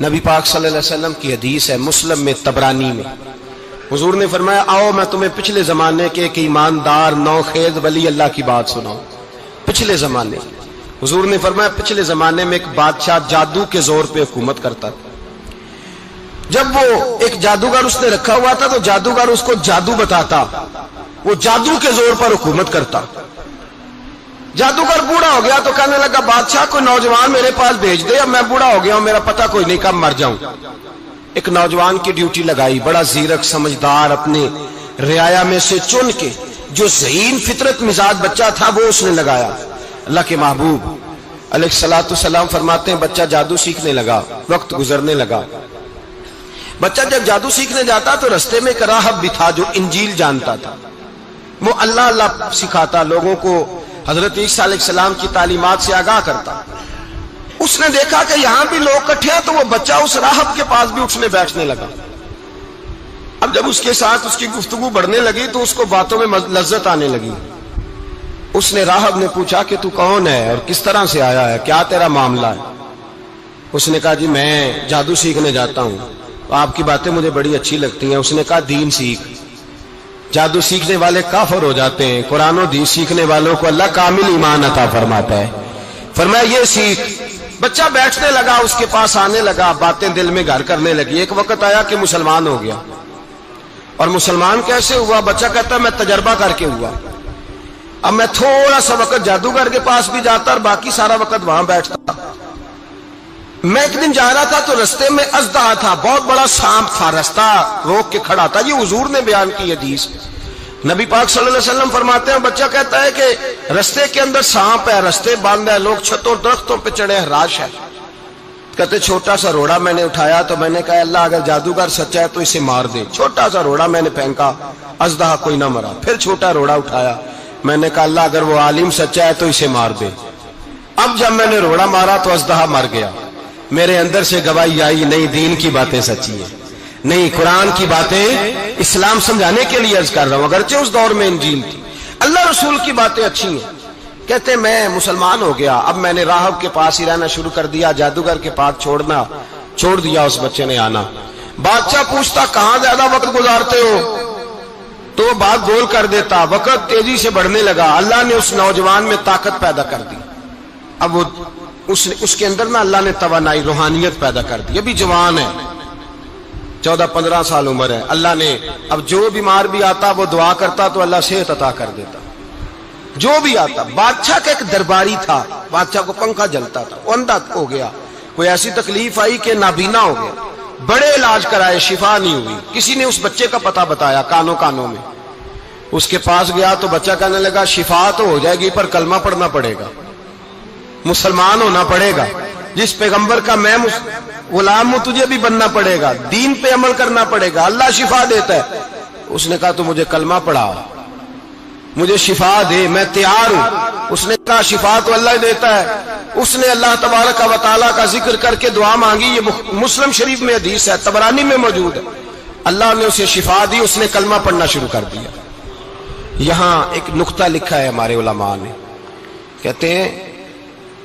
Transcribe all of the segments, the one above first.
نبی پاک صلی اللہ علیہ وسلم کی حدیث ہے مسلم میں طبرانی میں، حضور نے فرمایا آؤ میں تمہیں پچھلے زمانے کے ایک ایماندار نوخیز ولی اللہ کی بات سناؤں۔ پچھلے زمانے حضور نے فرمایا پچھلے زمانے میں ایک بادشاہ جادو کے زور پہ حکومت کرتا تھا۔ جب وہ ایک جادوگر اس نے رکھا ہوا تھا تو جادوگر اس کو جادو بتاتا، وہ جادو کے زور پر حکومت کرتا۔ جادوگر بوڑھا ہو گیا تو کہنے لگا بادشاہ کوئی نوجوان میرے پاس بھیج دے، اب میں بوڑھا ہو گیا ہوں، میرا پتہ کوئی نہیں کب مر جاؤں۔ ایک نوجوان کی ڈیوٹی لگائی، بڑا زیرک سمجھدار، اپنے رعایا میں سے چن کے جو ذہین فطرت مزاج بچہ تھا وہ اس نے لگایا۔ اللہ کے محبوب علیہ الصلوۃ والسلام فرماتے ہیں بچہ جادو سیکھنے لگا، وقت گزرنے لگا۔ بچہ جب جادو سیکھنے جاتا تو رستے میں ایک راہب بھی تھا جو انجیل جانتا تھا، وہ اللہ اللہ سکھاتا، لوگوں کو حضرت عیسیٰ علیہ السلام کی تعلیمات سے آگاہ کرتا۔ اس نے دیکھا کہ یہاں بھی لوگ اکٹھے ہیں تو وہ بچہ اس راہب کے پاس بھی اٹھنے بیٹھنے لگا۔ اب جب اس کے ساتھ اس کی گفتگو بڑھنے لگی تو اس کو باتوں میں لذت آنے لگی۔ اس نے راہب نے پوچھا کہ تو کون ہے اور کس طرح سے آیا ہے، کیا تیرا معاملہ ہے؟ اس نے کہا جی میں جادو سیکھنے جاتا ہوں، آپ کی باتیں مجھے بڑی اچھی لگتی ہیں۔ اس نے کہا دین سیکھ، جادو سیکھنے والے کافر ہو جاتے ہیں، قرآن و حدیث سیکھنے والوں کو اللہ کامل ایمان عطا فرماتا ہے۔ فرمایا یہ سیکھ۔ بچہ بیٹھنے لگا، اس کے پاس آنے لگا، باتیں دل میں گھر کرنے لگی۔ ایک وقت آیا کہ مسلمان ہو گیا، اور مسلمان کیسے ہوا؟ بچہ کہتا میں تجربہ کر کے ہوا۔ اب میں تھوڑا سا وقت جادوگر کے پاس بھی جاتا اور باقی سارا وقت وہاں بیٹھتا۔ میں ایک دن جا رہا تھا تو رستے میں اژدہا تھا، بہت بڑا سانپ تھا، رستہ روک کے کھڑا تھا۔ یہ حضور نے بیان کی حدیث۔ نبی پاک صلی اللہ علیہ وسلم فرماتے ہیں بچہ کہتا ہے کہ رستے کے اندر سانپ ہے، رستے بند ہے، لوگ چھتوں درختوں پہ چڑھے ہیں، راش ہے۔ کہتے چھوٹا سا روڑا میں نے اٹھایا تو میں نے کہا اللہ اگر جادوگر سچا ہے تو اسے مار دے۔ چھوٹا سا روڑا میں نے پھینکا، اژدہا کوئی نہ مرا۔ پھر چھوٹا روڑا اٹھایا، میں نے کہا اللہ اگر وہ عالم سچا ہے تو اسے مار دے۔ اب جب میں نے روڑا مارا تو اژدہا مر گیا۔ میرے اندر سے گواہی آئی نہیں دین کی باتیں سچی ہیں، نہیں قرآن کی باتیں اسلام سمجھانے کے لیے عرض کر رہا ہوں، اگرچہ اس دور میں انجیل تھی، اللہ رسول کی باتیں اچھی ہیں۔ کہتے میں مسلمان ہو گیا، اب میں نے راہب کے پاس ہی رہنا شروع کر دیا، جادوگر کے پاس چھوڑ دیا۔ اس بچے نے آنا، بادشاہ پوچھتا کہاں زیادہ وقت گزارتے ہو تو وہ بات گول کر دیتا۔ وقت تیزی سے بڑھنے لگا، اللہ نے اس نوجوان میں طاقت پیدا کر دی۔ اب وہ اس کے اندر نا اللہ نے توانائی روحانیت پیدا کر دی، ابھی جوان ہے، 14-15 سال عمر ہے۔ اللہ نے اب جو بیمار بھی آتا وہ دعا کرتا تو اللہ صحت عطا کر دیتا، جو بھی آتا۔ بادشاہ کا ایک درباری تھا، بادشاہ کو پنکھا جلتا تھا، وہ اندھا ہو گیا، کوئی ایسی تکلیف آئی کہ نابینا ہو گیا، بڑے علاج کرائے شفا نہیں ہوئی۔ کسی نے اس بچے کا پتہ بتایا کانوں میں، اس کے پاس گیا تو بچہ کہنے لگا شفا تو ہو جائے گی پر کلمہ پڑھنا پڑے گا، مسلمان ہونا پڑے گا، جس پیغمبر کا میں غلام ہوں تجھے بھی بننا پڑے گا، دین پہ عمل کرنا پڑے گا، اللہ شفا دیتا ہے۔ اس نے کہا تو مجھے کلمہ پڑھا، مجھے شفا دے، میں تیار ہوں۔ اس نے کہا شفا تو اللہ دیتا ہے۔ اس نے اللہ تبارک و تعالیٰ کا ذکر کر کے دعا مانگی، یہ مسلم شریف میں حدیث ہے، طبرانی میں موجود ہے۔ اللہ نے اسے شفا دی، اس نے کلمہ پڑھنا شروع کر دیا۔ یہاں ایک نقطہ لکھا ہے ہمارے علماء نے، کہتے ہیں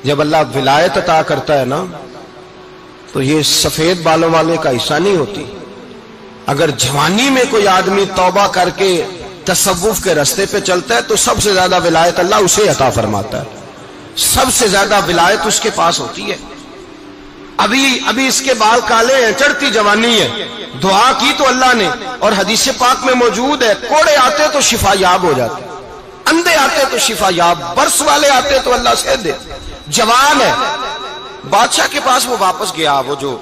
جب اللہ ولایت عطا کرتا ہے نا تو یہ سفید بالوں والے کا حصہ نہیں ہوتی۔ اگر جوانی میں کوئی آدمی توبہ کر کے تصوف کے راستے پہ چلتا ہے تو سب سے زیادہ ولایت اللہ اسے عطا فرماتا ہے، سب سے زیادہ ولایت اس کے پاس ہوتی ہے۔ ابھی اس کے بال کالے ہیں، چڑھتی جوانی ہے، دعا کی تو اللہ نے، اور حدیث پاک میں موجود ہے کوڑے آتے تو شفا یاب ہو جاتے، اندھے آتے تو شفا یاب، برس والے آتے تو اللہ سے دے۔ جوان ہے، بادشاہ کے پاس وہ واپس گیا، وہ جو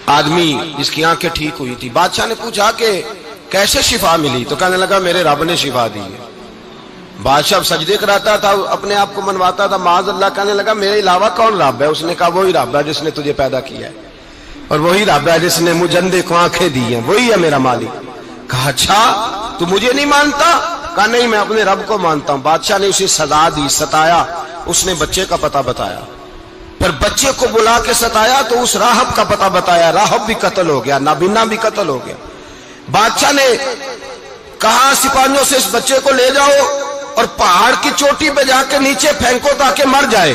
آدمی جس کی آنکھیں ٹھیک ہوئی تھی۔ بادشاہ نے پوچھا کہ کیسے شفا ملی؟ تو کہنے لگا میرے رب نے شفا دی ہے۔ بادشاہ سجدے کراتا تھا، اپنے آپ کو منواتا تھا، معاذ اللہ، کہنے لگا میرے علاوہ کون رب ہے؟ اس نے کہا وہی رب ہے جس نے تجھے پیدا کیا ہے، اور وہی رب ہے جس نے مجھے اندھے کو آنکھیں دی ہیں، وہی ہے میرا مالک۔ کہا اچھا تو مجھے نہیں مانتا؟ کہا نہیں میں اپنے رب کو مانتا ہوں۔ بادشاہ نے اسے سزا دی، ستایا، اس نے بچے کا پتہ بتایا، پھر بچے کو بلا کے ستایا تو اس راہب کا پتہ بتایا، راہب بھی قتل ہو گیا، نابینا بھی قتل ہو گیا۔ بادشاہ نے کہا سپاہیوں سے اس بچے کو لے جاؤ اور پہاڑ کی چوٹی پہ جا کے نیچے پھینکو تاکہ مر جائے.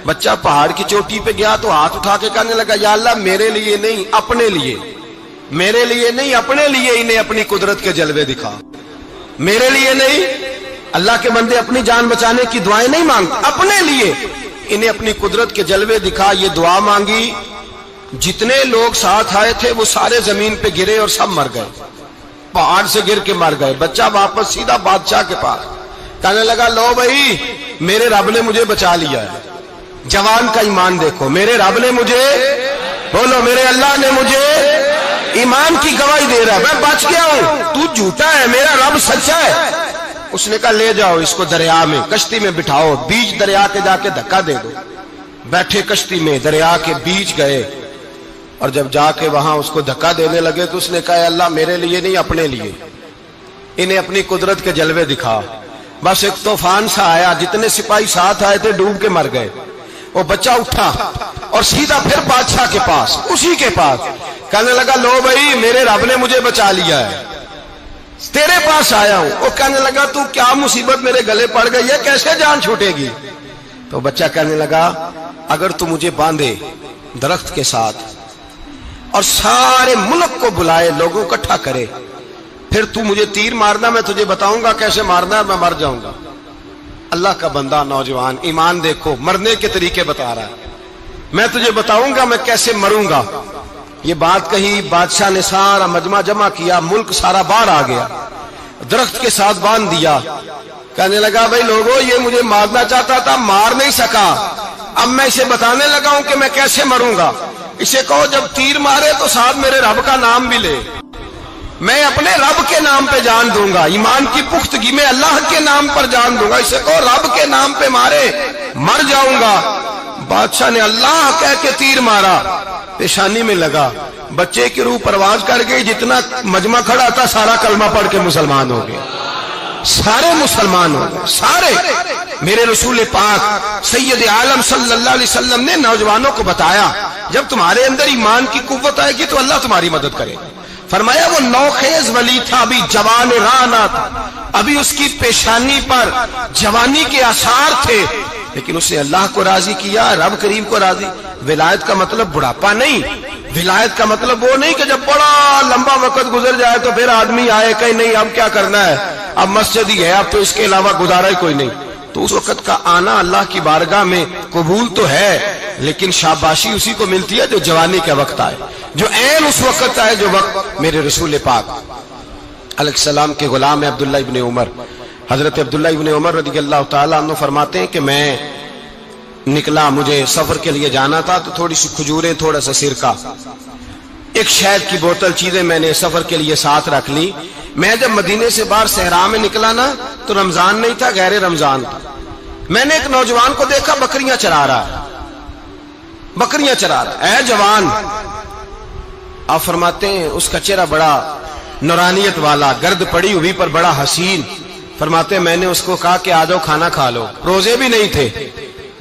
بچہ پہاڑ کی چوٹی پہ گیا تو ہاتھ اٹھا کے کہنے لگا یا اللہ میرے لیے نہیں اپنے لیے، میرے لیے نہیں اپنے لیے انہیں اپنی قدرت کے جلوے دکھا. میرے لیے نہیں، اللہ کے بندے اپنی جان بچانے کی دعائیں نہیں مانگتے، اپنے لیے انہیں اپنی قدرت کے جلوے دکھا. یہ دعا مانگی، جتنے لوگ ساتھ آئے تھے وہ سارے زمین پہ گرے اور سب مر گئے، پہاڑ سے گر کے مر گئے. بچہ واپس سیدھا بادشاہ کے پاس کہنے لگا لو بھائی میرے رب نے مجھے بچا لیا ہے. جوان کا ایمان دیکھو، میرے رب نے مجھے، بولو میرے اللہ نے مجھے ایمان کی گواہی دے رہا ہے، میں بچ گیا ہوں، تو جھوٹا ہے، میرا رب سچا ہے. اس نے کہا لے جاؤ اس کو دریا میں، کشتی میں بٹھاؤ، بیچ دریا کے جا کے دھکا دے دو. بیٹھے کشتی میں، دریا کے بیچ گئے، اور جب جا کے وہاں اس کو دھکا دینے لگے تو اس نے کہا اللہ میرے لیے نہیں اپنے لیے انہیں اپنی قدرت کے جلوے دکھا. بس ایک طوفان سا آیا، جتنے سپاہی ساتھ آئے تھے ڈوب کے مر گئے. وہ بچہ اٹھا اور سیدھا پھر بادشاہ کے پاس، اسی کے پاس کہنے لگا لو بھائی میرے رب نے مجھے بچا لیا ہے، تیرے پاس آیا ہوں. وہ کہنے لگا تو کیا مصیبت میرے گلے پڑ گئی ہے، کیسے جان چھوٹے گی؟ تو بچہ کہنے لگا اگر تو مجھے باندھے درخت کے ساتھ اور سارے ملک کو بلائے، لوگوں کو اکٹھا کرے، پھر تو مجھے تیر مارنا، میں تجھے بتاؤں گا کیسے مارنا ہے، میں مر جاؤں گا. اللہ کا بندہ نوجوان ایمان دیکھو، مرنے کے طریقے بتا رہا ہے، میں تجھے بتاؤں گا میں کیسے مروں گا. یہ بات کہی، بادشاہ نے سارا مجمع جمع کیا، ملک سارا باہر آ گیا، درخت کے ساتھ باندھ دیا. کہنے لگا بھائی لوگوں یہ مجھے مارنا چاہتا تھا، مار نہیں سکا، اب میں اسے بتانے لگا ہوں کہ میں کیسے مروں گا. اسے کہو جب تیر مارے تو ساتھ میرے رب کا نام بھی لے، میں اپنے رب کے نام پہ جان دوں گا، ایمان کی پختگی میں اللہ کے نام پر جان دوں گا. اسے کہو رب کے نام پہ مارے، مر جاؤں گا. بادشاہ نے اللہ کہہ کے تیر مارا، پیشانی میں لگا، بچے کی روح پرواز کر گئی. جتنا مجمع کھڑا تھا سارا کلمہ پڑھ کے مسلمان ہو گئے، سارے مسلمان ہو گئے سارے. میرے رسول پاک سید عالم صلی اللہ علیہ وسلم نے نوجوانوں کو بتایا جب تمہارے اندر ایمان کی قوت آئے گی تو اللہ تمہاری مدد کرے. فرمایا وہ نوخیز ولی تھا، ابھی جوان رانا تھا، ابھی اس کی پیشانی پر جوانی کے آثار تھے، لیکن اس نے اللہ کو راضی کیا، رب کریم کو راضی. ولایت کا مطلب بڑھاپا نہیں، ولایت کا مطلب وہ نہیں کہ جب بڑا لمبا وقت گزر جائے تو پھر آدمی آئے کہ نہیں اب کیا کرنا ہے، اب مسجد ہی ہے، اب تو اس کے علاوہ گزارا ہی کوئی نہیں. تو اس وقت کا آنا اللہ کی بارگاہ میں قبول تو ہے، لیکن شاباشی اسی کو ملتی ہے جو جوانی کا وقت آئے، جو عین اس وقت آئے جو وقت. میرے رسول پاک علیہ السلام کے غلام عبداللہ ابن عمر، حضرت عبداللہ ابن عمر رضی اللہ تعالیٰ عنہ فرماتے ہیں کہ میں نکلا، مجھے سفر کے لیے جانا تھا، تو تھوڑی سی کھجوریں، تھوڑا سا سرکہ، ایک شہد کی بوتل، چیزیں میں نے سفر کے لیے ساتھ رکھ لی. میں جب مدینے سے باہر صحرا میں نکلا نا تو رمضان نہیں تھا، غیر رمضان تھا. میں نے ایک نوجوان کو دیکھا بکریاں چرا رہا، بکریاں چرا رہا. اے جوان، آپ فرماتے ہیں اس کا چہرہ بڑا نورانیت والا، گرد پڑی ہوئی پر بڑا حسین. فرماتے ہیں میں نے اس کو کہا کہ آ جاؤ کھانا کھا لو، روزے بھی نہیں تھے.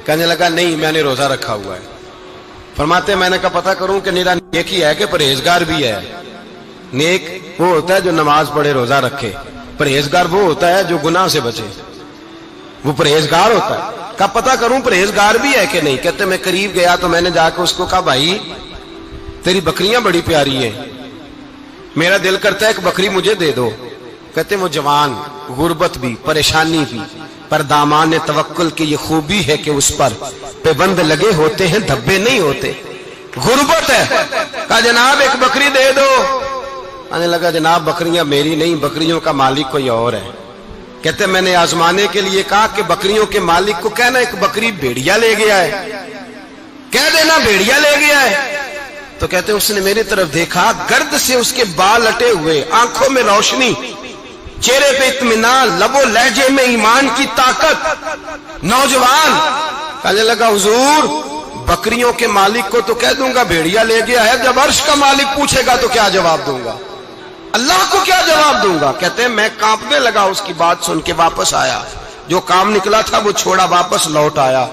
کہنے لگا نہیں میں نے روزہ رکھا ہوا ہے. فرماتے ہیں میں نے کہا پتہ کروں کہ نیرا نیک ہی ہے کہ پرہیزگار بھی ہے. نیک وہ ہوتا ہے جو نماز پڑھے روزہ رکھے، پرہیزگار وہ ہوتا ہے جو گناہ سے بچے، وہ پرہیزگار ہوتا ہے. کہا پتہ کروں پرہیزگار بھی ہے کہ نہیں. کہتے میں قریب گیا تو میں نے جا کے اس کو کہا بھائی تیری بکریاں بڑی پیاری ہیں، میرا دل کرتا ہے ایک بکری مجھے دے دو. کہتے وہ جوان، غربت بھی، پریشانی بھی، پر دامان توکل کی یہ خوبی ہے کہ اس پر پابند لگے ہوتے ہیں، دھبے نہیں ہوتے. غربت ہے. کہا جناب ایک بکری دے دو. آنے لگا جناب بکریاں میری نہیں، بکریوں کا مالک کوئی اور ہے. کہتے میں نے آزمانے کے لیے کہا کہ بکریوں کے مالک کو کہنا ایک بکری بھیڑیا لے گیا ہے، کہہ دینا بھیڑیا لے گیا ہے. تو کہتے اس نے میری طرف دیکھا، گرد سے اس کے بال اٹے ہوئے، آنکھوں میں روشنی، چہرے پہ اطمینان، لب و لہجے میں ایمان کی طاقت. نوجوان کہنے لگا حضور بکریوں کے مالک کو تو کہہ دوں گا بھیڑیا لے گیا ہے، جب عرش کا مالک پوچھے گا تو کیا جواب دوں گا، اللہ کو کیا جواب دوں گا. کہتے ہیں میں کانپنے لگا اس کی بات سن کے. واپس آیا، جو کام نکلا تھا وہ چھوڑا، واپس لوٹ آیا.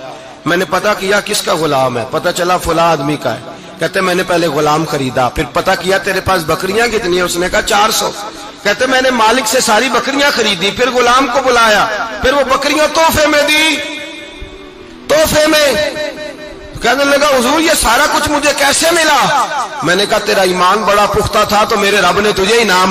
میں نے پتا کیا کس کا غلام ہے، پتا چلا فلاں آدمی کا ہے. کہتے میں نے پہلے غلام خریدا، پھر پتا کیا تیرے پاس بکریاں کتنی ہیں، اس نے کہا 400. کہتے میں نے مالک سے ساری بکریاں خریدی، پھر غلام کو بلایا، پھر وہ بکریاں تحفے میں دی، تحفے میں۔ کہنے لگا حضور یہ سارا کچھ مجھے کیسے ملا؟ میں نے کہا تیرا ایمان بڑا پختہ تھا تو میرے رب نے تجھے انعام